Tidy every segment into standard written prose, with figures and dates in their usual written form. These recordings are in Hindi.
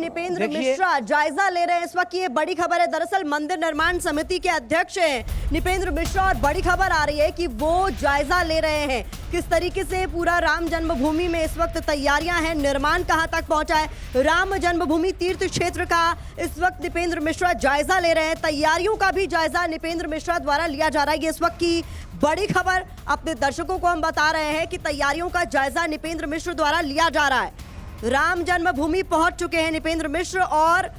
निपेंद्र मिश्रा जायजा ले रहे हैं इस वक्त। ये बड़ी खबर है, दरअसल मंदिर निर्माण समिति के अध्यक्ष हैं निपेंद्र मिश्रा और बड़ी खबर आ रही है कि वो जायजा ले रहे हैं किस तरीके से पूरा राम जन्मभूमि में इस वक्त तैयारियां हैं, निर्माण कहां तक पहुंचा है। राम जन्मभूमि तीर्थ क्षेत्र का इस वक्त निपेंद्र मिश्रा जायजा ले रहे हैं, तैयारियों का भी जायजा निपेंद्र मिश्रा द्वारा लिया जा रहा है। ये इस वक्त की बड़ी खबर अपने दर्शकों को हम बता रहे हैं कि तैयारियों का जायजा निपेंद्र मिश्र द्वारा लिया जा रहा है। राम जन्मभूमि पहुंच चुके हैं निपेंद्र मिश्र और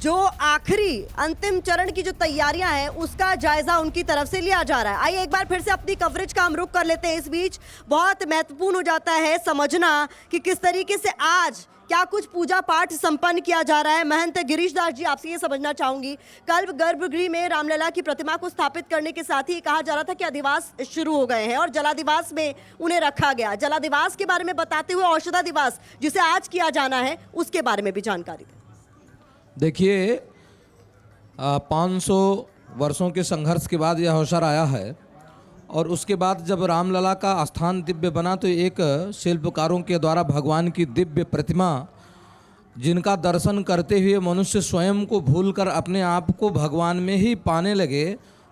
जो आखिरी अंतिम चरण की जो तैयारियां हैं उसका जायजा उनकी तरफ से लिया जा रहा है। आइए एक बार फिर से अपनी कवरेज का हम रुख कर लेते हैं। इस बीच बहुत महत्वपूर्ण हो जाता है समझना कि किस तरीके से आज क्या कुछ पूजा पाठ संपन्न किया जा रहा है। महंत गिरीश दास जी, आपसे ये समझना चाहूंगी, कल गर्भगृह में रामलला की प्रतिमा को स्थापित करने के साथ ही कहा जा रहा था कि अधिवास शुरू हो गए हैं और जलाधिवास में उन्हें रखा गया। जलाधिवास के बारे में बताते हुए औषधाधिवास जिसे आज किया जाना है उसके बारे में भी जानकारी दें। देखिए, 500 वर्षों के संघर्ष के बाद यह अवसर आया है और उसके बाद जब रामलला का स्थान दिव्य बना तो एक शिल्पकारों के द्वारा भगवान की दिव्य प्रतिमा जिनका दर्शन करते हुए मनुष्य स्वयं को भूलकर अपने आप को भगवान में ही पाने लगे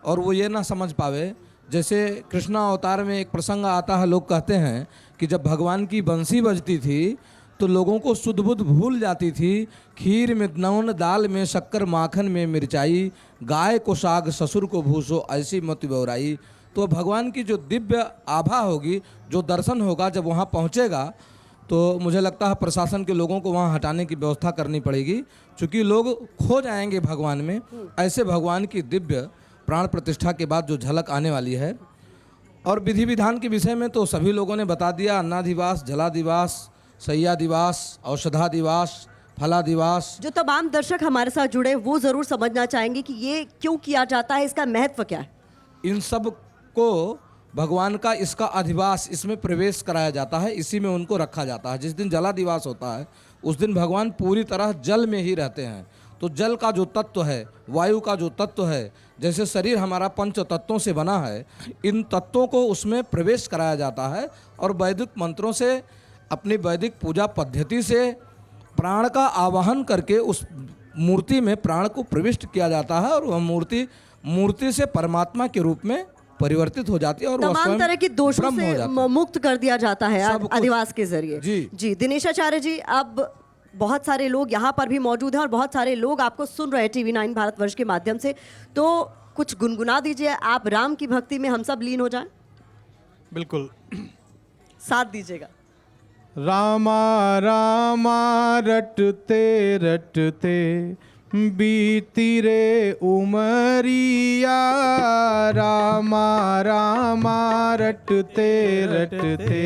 और वो ये ना समझ पावे। जैसे कृष्णा अवतार में एक प्रसंग आता है, लोग कहते हैं कि जब भगवान की बंसी बजती थी तो लोगों को शुद्ध बुद्ध भूल जाती थी। खीर में नौन, दाल में शक्कर, माखन में मिर्चाई, गाय को साग ससुर को भूसो, ऐसी मत बौराई। तो भगवान की जो दिव्य आभा होगी, जो दर्शन होगा, जब वहाँ पहुँचेगा तो मुझे लगता है प्रशासन के लोगों को वहाँ हटाने की व्यवस्था करनी पड़ेगी, क्योंकि लोग खो जाएंगे भगवान में। ऐसे भगवान की दिव्य प्राण प्रतिष्ठा के बाद जो झलक आने वाली है। और विधि विधान के विषय में तो सभी लोगों ने बता दिया। अन्नाधिवास, जलाधिवास, शय्याधिवास, औषधाधिवास, फलाधिवास। जो तमाम दर्शक हमारे साथ जुड़े वो जरूर समझना चाहेंगे कि ये क्यों किया जाता है, इसका महत्व क्या है। इन सब को भगवान का इसका अधिवास, इसमें प्रवेश कराया जाता है, इसी में उनको रखा जाता है। जिस दिन जलाधिवास होता है उस दिन भगवान पूरी तरह जल में ही रहते हैं। तो जल का जो तत्व है, वायु का जो तत्व है, जैसे शरीर हमारा पंच तत्वों से बना है, इन तत्वों को उसमें प्रवेश कराया जाता है और वैदिक मंत्रों से, अपनी वैदिक पूजा पद्धति से प्राण का आवाहन करके उस मूर्ति में प्राण को प्रविष्ट किया जाता है और वह मूर्ति से परमात्मा के रूप में परिवर्तित हो जाती है और तमाम तरह की दोषों से मुक्त कर दिया जाता है अधिवास के जरिए। जी दिनेश आचार्य जी, अब बहुत सारे लोग यहाँ पर भी मौजूद हैं और बहुत सारे लोग आपको सुन रहे हैं TV9 भारतवर्ष के माध्यम से, तो कुछ गुनगुना दीजिए आप, राम की भक्ति में हम सब लीन हो जाएं। बिल्कुल, साथ दीजिएगा। रामा रामा रटते रटते बीती रे उमरिया, रामा रामा रटते रटते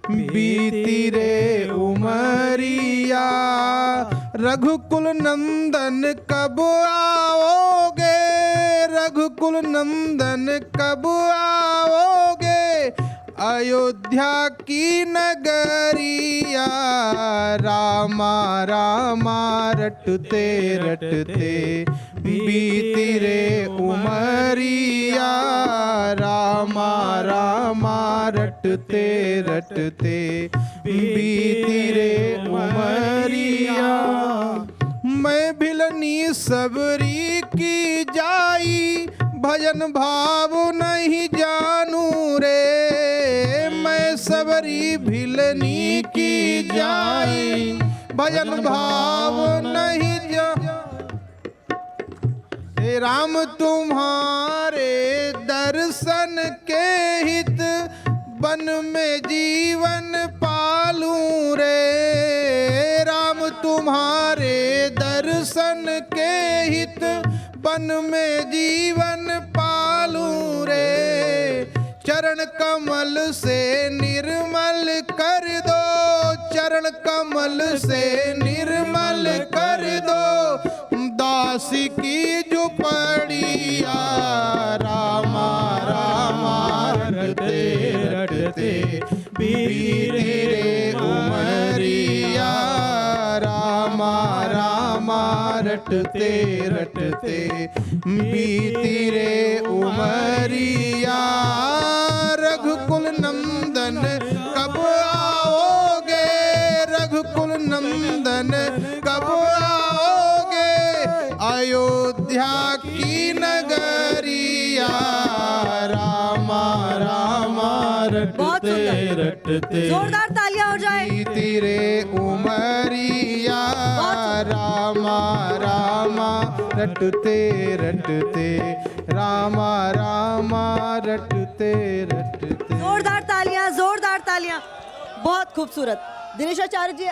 बीती रे उमरिया, रघुकुल नंदन कब आओगे, रघुकुल नंदन कब आओगे, अयोध्या की नगरिया, रामा रामा रटते रटते बीती रे उमरिया, रामा रामा रटते रटते बीती रे उमरिया, मैं भिलनी सबरी की जाई, भजन भाव नहीं जानू रे, मैं सबरी भिलनी की जाई, भजन भाव नहीं हे राम तुम्हारे दर्शन के हित वन में जीवन पालूं रे, राम तुम्हारे दर्शन के हित वन में जीवन पालूं रे, चरण कमल से निर्मल कर दो, चरण कमल से निर्मल कर दो, दासी की झुपड़िया, रामा रामा रटते रटते बीती रे उमरिया, रामा रामा रटते रटते बीती रे उमरिया, रघुकुल नंदन कब आओगे, रघुकुल नंदन कब अयोध्या की नगरिया रामा रामा बहुत सुंदर। रटते जोरदार तालियां हो जाए। तेरे उमरिया रामा रामा रटते रटते रामा रामा रटते रटते। जोरदार तालियां, जोरदार तालियां। बहुत खूबसूरत दिनेश आचार्य जी,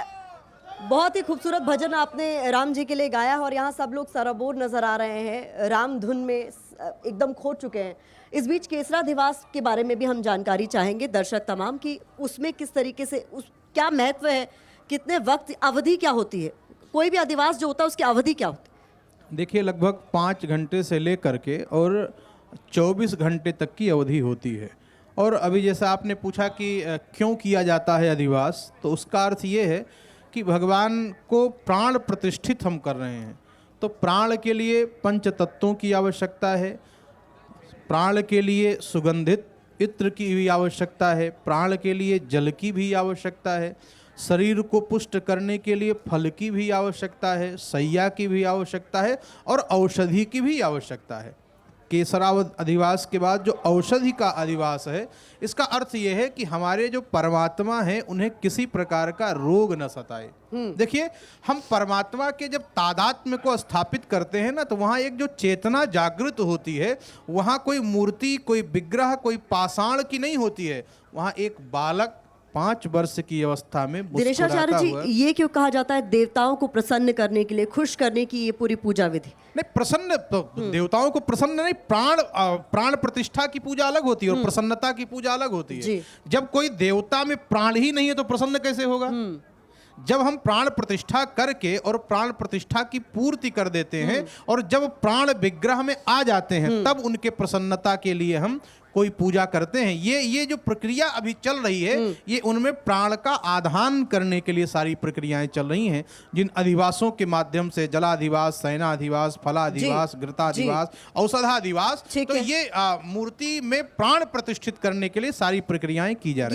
बहुत ही खूबसूरत भजन आपने राम जी के लिए गाया और यहाँ सब लोग सराबोर नजर आ रहे हैं, राम धुन में एकदम खो चुके हैं। इस बीच केसराधिवास के बारे में भी हम जानकारी चाहेंगे दर्शक तमाम की, उसमें किस तरीके से क्या महत्व है, कितने वक्त अवधि क्या होती है, कोई भी अधिवास जो होता है उसकी अवधि क्या होती है? देखिए लगभग 5 घंटे से लेकर के और 24 घंटे तक की अवधि होती है। और अभी जैसा आपने पूछा कि क्यों किया जाता है अधिवास, तो उसका अर्थ ये है कि भगवान को प्राण प्रतिष्ठित हम कर रहे हैं, तो प्राण के लिए पंच तत्वों की आवश्यकता है, प्राण के लिए सुगंधित इत्र की भी आवश्यकता है, प्राण के लिए जल की भी आवश्यकता है, शरीर को पुष्ट करने के लिए फल की भी आवश्यकता है, सैया की भी आवश्यकता है और औषधि की भी आवश्यकता है। केसरावत अधिवास के बाद जो औषधि का अधिवास है, इसका अर्थ यह है कि हमारे जो परमात्मा हैं उन्हें किसी प्रकार का रोग न सताए। देखिए हम परमात्मा के जब तादात्म्य को स्थापित करते हैं ना, तो वहाँ एक जो चेतना जागृत होती है, वहाँ कोई मूर्ति, कोई विग्रह, कोई पाषाण की नहीं होती है, वहाँ एक बालक 5 वर्ष की अवस्था में दिनेश आचार्य जी, ये क्यों कहा जाता है देवताओं को प्रसन्न करने के लिए, खुश करने की ये पूरी पूजा विधि? नहीं, प्रसन्न तो देवताओं को प्रसन्न नहीं, प्राण प्रतिष्ठा की पूजा अलग होती है और प्रसन्नता की पूजा अलग होती है। जब कोई देवता में प्राण ही नहीं है तो प्रसन्न कैसे होगा? जब हम प्राण प्रतिष्ठा करके और प्राण प्रतिष्ठा की पूर्ति कर देते हैं और जब प्राण विग्रह में आ जाते हैं, तब उनके प्रसन्नता के लिए हम कोई पूजा करते हैं। ये जो प्रक्रिया अभी चल रही है, ये उनमें प्राण का आधान करने के लिए सारी प्रक्रियाएं चल रही हैं, जिन अधिवासों के माध्यम से जलाधिवास, सैनाधिवास, फलाधिवास, घृताधिवास, औषधाधिवास, तो ये मूर्ति में प्राण प्रतिष्ठित करने के लिए सारी प्रक्रियाएं की जा रही हैं।